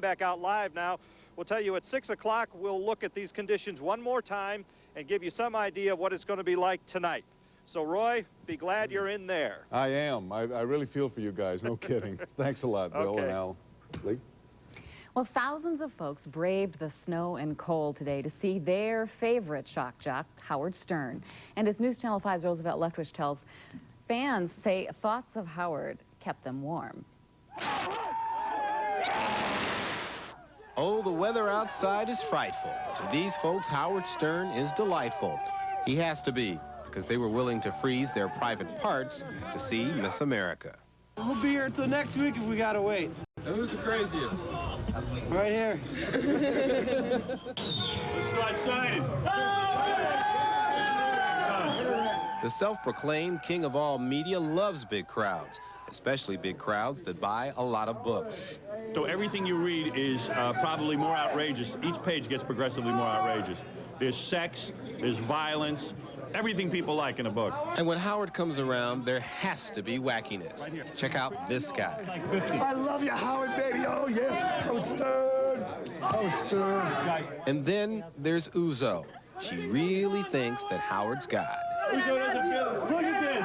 back out live now. We'll tell you at 6 o'clock, we'll look at these conditions one more time and give you some idea of what it's going to be like tonight. So, Roy, be glad you're in there. I am. I really feel for you guys. No kidding. Thanks a lot, Bill and Al. Lee? Well, thousands of folks braved the snow and cold today to see their favorite shock jock, Howard Stern. And as News Channel 5's Roosevelt Leftwich tells, fans say thoughts of Howard kept them warm. Oh, the weather outside is frightful. To these folks, Howard Stern is delightful. He has to be, because they were willing to freeze their private parts to see Miss America. We'll be here until next week if we gotta wait. Who's the craziest? Right here. Let's start signing. The self-proclaimed king of all media loves big crowds, especially big crowds that buy a lot of books. So everything you read is probably more outrageous. Each page gets progressively more outrageous. There's sex, there's violence, everything people like in a book. And when Howard comes around, there has to be wackiness. Check out this guy. I love you, Howard, baby. Oh, yeah. Howard Stern. Howard Stern. And then there's Uzo. She really thinks that Howard's God. Uzo doesn't feel it. Look at this.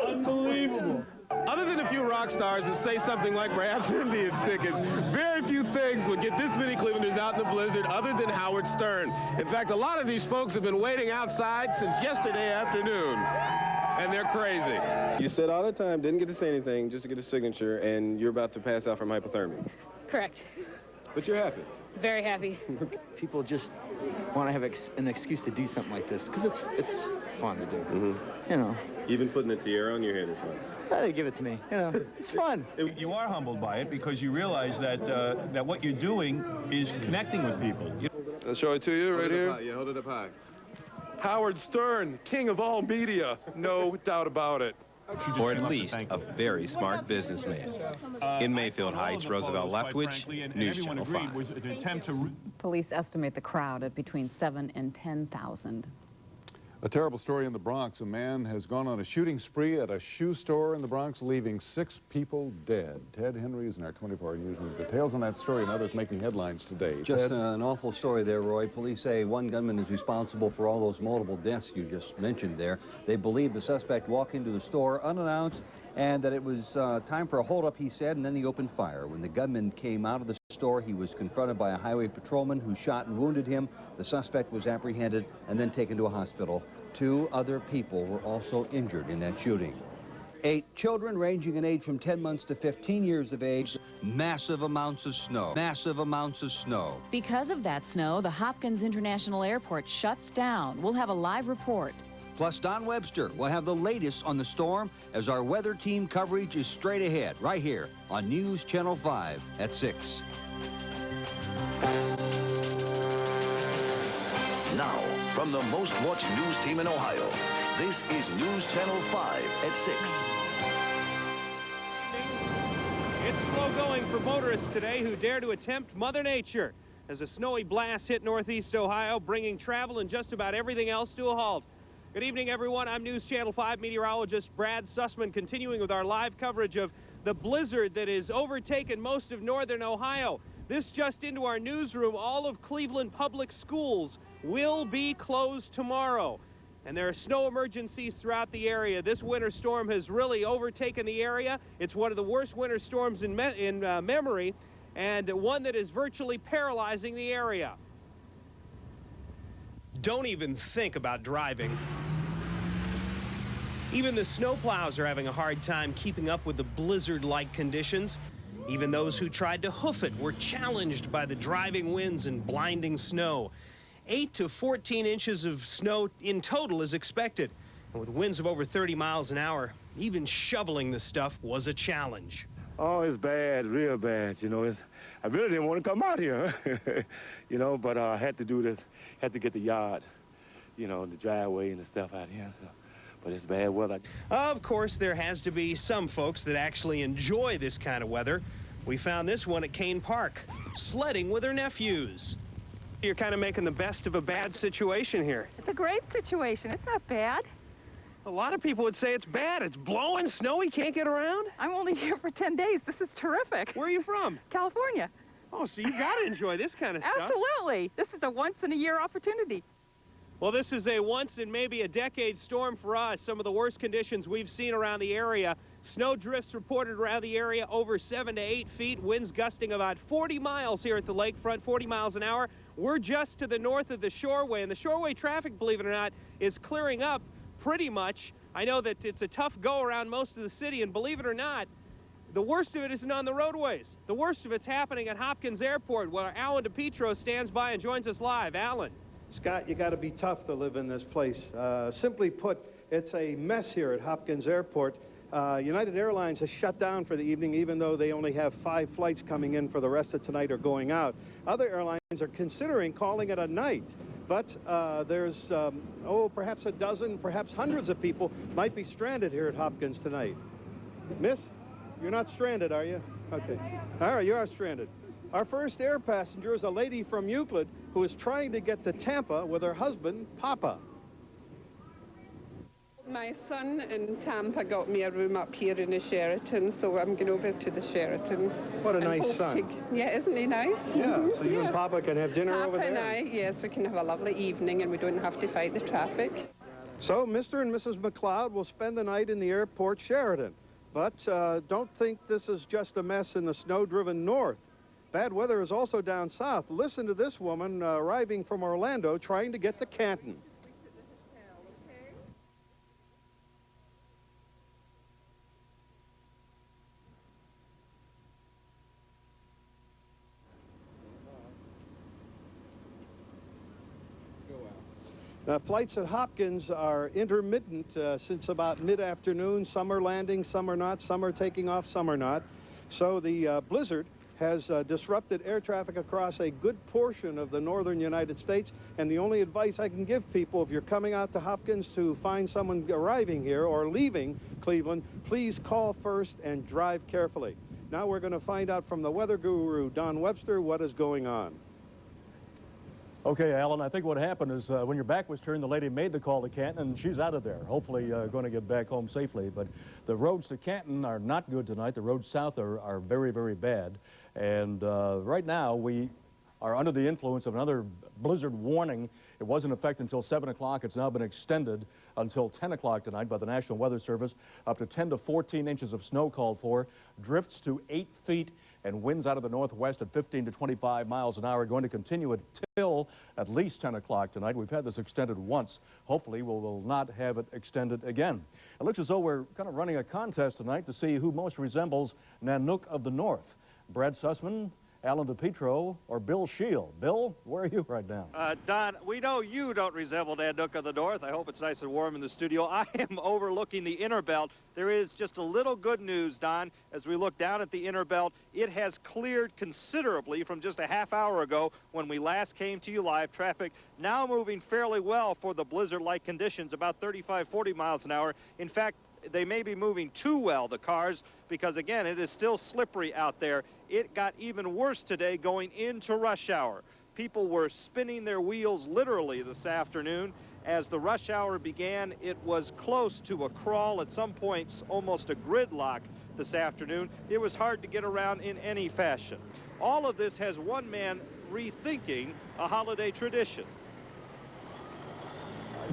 Unbelievable. Other than a few rock stars that say something like perhaps Indian tickets, very few things would get this many Clevelanders out in the blizzard other than Howard Stern. In fact, a lot of these folks have been waiting outside since yesterday afternoon, and they're crazy. You said all the time, didn't get to say anything, just to get a signature, and you're about to pass out from hypothermia. Correct. But you're happy. Very happy. People just want to have an excuse to do something like this because it's fun to do. Mm-hmm. You know. Even putting a tiara on your head is fun. They give it to me. You know, it's fun. You are humbled by it because you realize that that what you're doing is connecting with people. I'll show it to you right here. Yeah, hold it up high. Howard Stern, king of all media. No doubt about it. Or at least a very smart businessman. In Mayfield Heights, Roosevelt Leftwich, News Channel 5. Was an attempt to... Police estimate the crowd at between 7,000 and 10,000. A terrible story in the Bronx. A man has gone on a shooting spree at a shoe store in the Bronx, leaving 6 people dead. Ted Henry is in our 24-hour news with details on that story and others making headlines today. Just an awful story there, Roy. Police say one gunman is responsible for all those multiple deaths you just mentioned there. They believe the suspect walked into the store unannounced and that it was time for a holdup, he said, and then he opened fire. When the gunman came out of the store, he was confronted by a highway patrolman who shot and wounded him. The suspect was apprehended and then taken to a hospital. 2 other people were also injured in that shooting. 8 children ranging in age from 10 months to 15 years of age. Massive amounts of snow. Massive amounts of snow. Because of that snow, the Hopkins International Airport shuts down. We'll have a live report. Plus, Don Webster will have the latest on the storm as our weather team coverage is straight ahead, right here on News Channel 5 at 6. Now, from the most watched news team in Ohio, this is News Channel 5 at 6. It's slow going for motorists today who dare to attempt Mother Nature as a snowy blast hit northeast Ohio, bringing travel and just about everything else to a halt. Good evening, everyone. I'm News Channel 5 meteorologist Brad Sussman, continuing with our live coverage of the blizzard that has overtaken most of northern Ohio. This just into our newsroom. All of Cleveland public schools will be closed tomorrow. And there are snow emergencies throughout the area. This winter storm has really overtaken the area. It's one of the worst winter storms in memory, and one that is virtually paralyzing the area. Don't even think about driving. Even the snowplows are having a hard time keeping up with the blizzard-like conditions. Even those who tried to hoof it were challenged by the driving winds and blinding snow. 8 to 14 inches of snow in total is expected. And with winds of over 30 miles an hour, even shoveling the stuff was a challenge. Oh, it's bad, real bad. You know, I really didn't want to come out here, you know, but I had to do this, had to get the yard, you know, the driveway and the stuff out here. So. But it's bad weather. Of course, there has to be some folks that actually enjoy this kind of weather. We found this one at Kane Park, sledding with her nephews. You're kind of making the best of a bad situation here. It's a great situation. It's not bad. A lot of people would say it's bad. It's blowing, snowy, can't get around. I'm only here for 10 days. This is terrific. Where are you from? California. Oh, so you got to enjoy this kind of stuff. Absolutely. This is a once-in-a-year opportunity. Well, this is a once-in-maybe-a-decade storm for us. Some of the worst conditions we've seen around the area. Snow drifts reported around the area over 7 to 8 feet. Winds gusting about 40 miles here at the lakefront, 40 miles an hour. We're just to the north of the Shoreway, and the Shoreway traffic, believe it or not, is clearing up pretty much. I know that it's a tough go around most of the city, and believe it or not, the worst of it isn't on the roadways. The worst of it's happening at Hopkins Airport, where Alan DePietro stands by and joins us live. Alan. Scott, you got to be tough to live in this place. Simply put, it's a mess here at Hopkins Airport. United Airlines has shut down for the evening, even though they only have 5 flights coming in for the rest of tonight or going out. Other airlines are considering calling it a night, but there's, perhaps a dozen, perhaps hundreds of people might be stranded here at Hopkins tonight. Miss, you're not stranded, are you? Okay. All right, you are stranded. Our first air passenger is a lady from Euclid who is trying to get to Tampa with her husband, Papa. My son in Tampa got me a room up here in the Sheraton, so I'm going over to the Sheraton. What a nice son. Yeah, isn't he nice? Yeah, so you and Papa can have dinner over there? Papa and I, yes, we can have a lovely evening and we don't have to fight the traffic. So Mr. and Mrs. McLeod will spend the night in the airport Sheraton. But don't think this is just a mess in the snow-driven north. Bad weather is also down south. Listen to this woman arriving from Orlando trying to get to Canton. Flights at Hopkins are intermittent since about mid-afternoon. Some are landing, some are not, some are taking off, some are not. So the blizzard has disrupted air traffic across a good portion of the northern United States. And the only advice I can give people, if you're coming out to Hopkins to find someone arriving here or leaving Cleveland, please call first and drive carefully. Now we're going to find out from the weather guru, Don Webster, what is going on. Okay, Alan, I think what happened is when your back was turned, the lady made the call to Canton, and she's out of there, hopefully going to get back home safely. But the roads to Canton are not good tonight. The roads south are very, very bad. And right now, we are under the influence of another blizzard warning. It was in effect until 7 o'clock. It's now been extended until 10 o'clock tonight by the National Weather Service. Up to 10 to 14 inches of snow called for, drifts to 8 feet, and winds out of the northwest at 15 to 25 miles an hour, going to continue until at least 10 o'clock tonight. We've had this extended once. Hopefully, we will not have it extended again. It looks as though we're kind of running a contest tonight to see who most resembles Nanook of the North. Brad Sussman, Alan DePietro, or Bill Shield. Bill, where are you right now? Don, we know you don't resemble Nanook of the North. I hope it's nice and warm in the studio. I am overlooking the inner belt. There is just a little good news, Don. As we look down at the inner belt, it has cleared considerably from just a half hour ago when we last came to you live. Traffic now moving fairly well for the blizzard-like conditions, about 35, 40 miles an hour. In fact, they may be moving too well, the cars, because again, it is still slippery out there. It got even worse today going into rush hour. People were spinning their wheels literally this afternoon. As the rush hour began, it was close to a crawl, at some points almost a gridlock this afternoon. It was hard to get around in any fashion. All of this has one man rethinking a holiday tradition.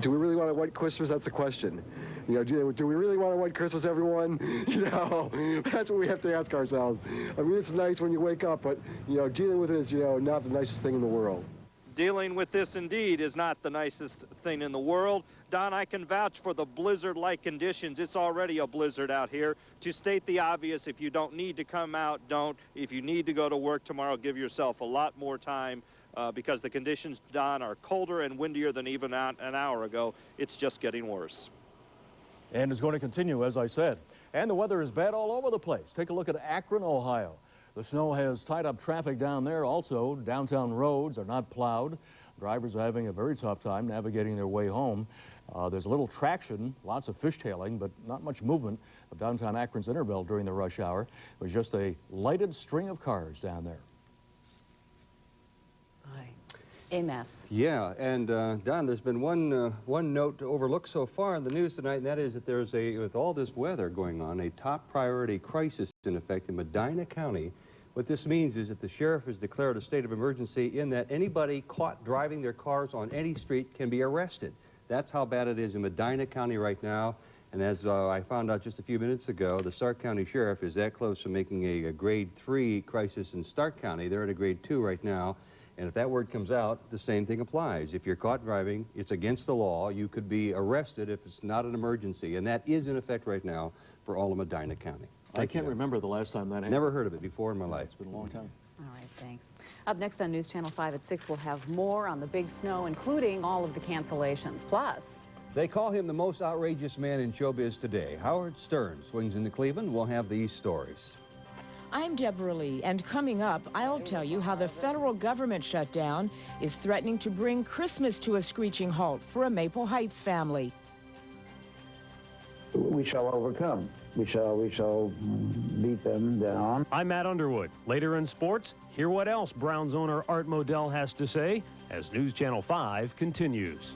Do we really want a white Christmas? That's the question. You know, do we really want a white Christmas, everyone? You know, that's what we have to ask ourselves. I mean, it's nice when you wake up, but, you know, dealing with it is, you know, not the nicest thing in the world. Dealing with this indeed is not the nicest thing in the world. Don, I can vouch for the blizzard-like conditions. It's already a blizzard out here. To state the obvious, if you don't need to come out, don't. If you need to go to work tomorrow, give yourself a lot more time because the conditions, Don, are colder and windier than even an hour ago. It's just getting worse. And it's going to continue, as I said. And the weather is bad all over the place. Take a look at Akron, Ohio. The snow has tied up traffic down there. Also, downtown roads are not plowed. Drivers are having a very tough time navigating their way home. There's a little traction, lots of fishtailing, but not much movement of downtown Akron's Innerbelt during the rush hour. It was just a lighted string of cars down there. a mess. Yeah, and Don, there's been one note to overlook so far in the news tonight, and that is that there's with all this weather going on, a top priority crisis in effect in Medina County. What this means is that the sheriff has declared a state of emergency in that anybody caught driving their cars on any street can be arrested. That's how bad it is in Medina County right now. And as I found out just a few minutes ago, the Stark County Sheriff is that close to making a grade 3 crisis in Stark County. They're at a grade 2 right now. And if that word comes out, the same thing applies. If you're caught driving, it's against the law. You could be arrested if it's not an emergency. And that is in effect right now for all of Medina County. I can't remember the last time that happened. Never heard of it before in my life. It's been a long time. All right, thanks. Up next on News Channel 5 at 6, we'll have more on the big snow, including all of the cancellations. Plus, they call him the most outrageous man in showbiz today. Howard Stern swings into Cleveland. We'll have these stories. I'm Deborah Lee, and coming up, I'll tell you how the federal government shutdown is threatening to bring Christmas to a screeching halt for a Maple Heights family. We shall overcome. We shall beat them down. I'm Matt Underwood. Later in sports, hear what else Browns owner Art Modell has to say as News Channel 5 continues.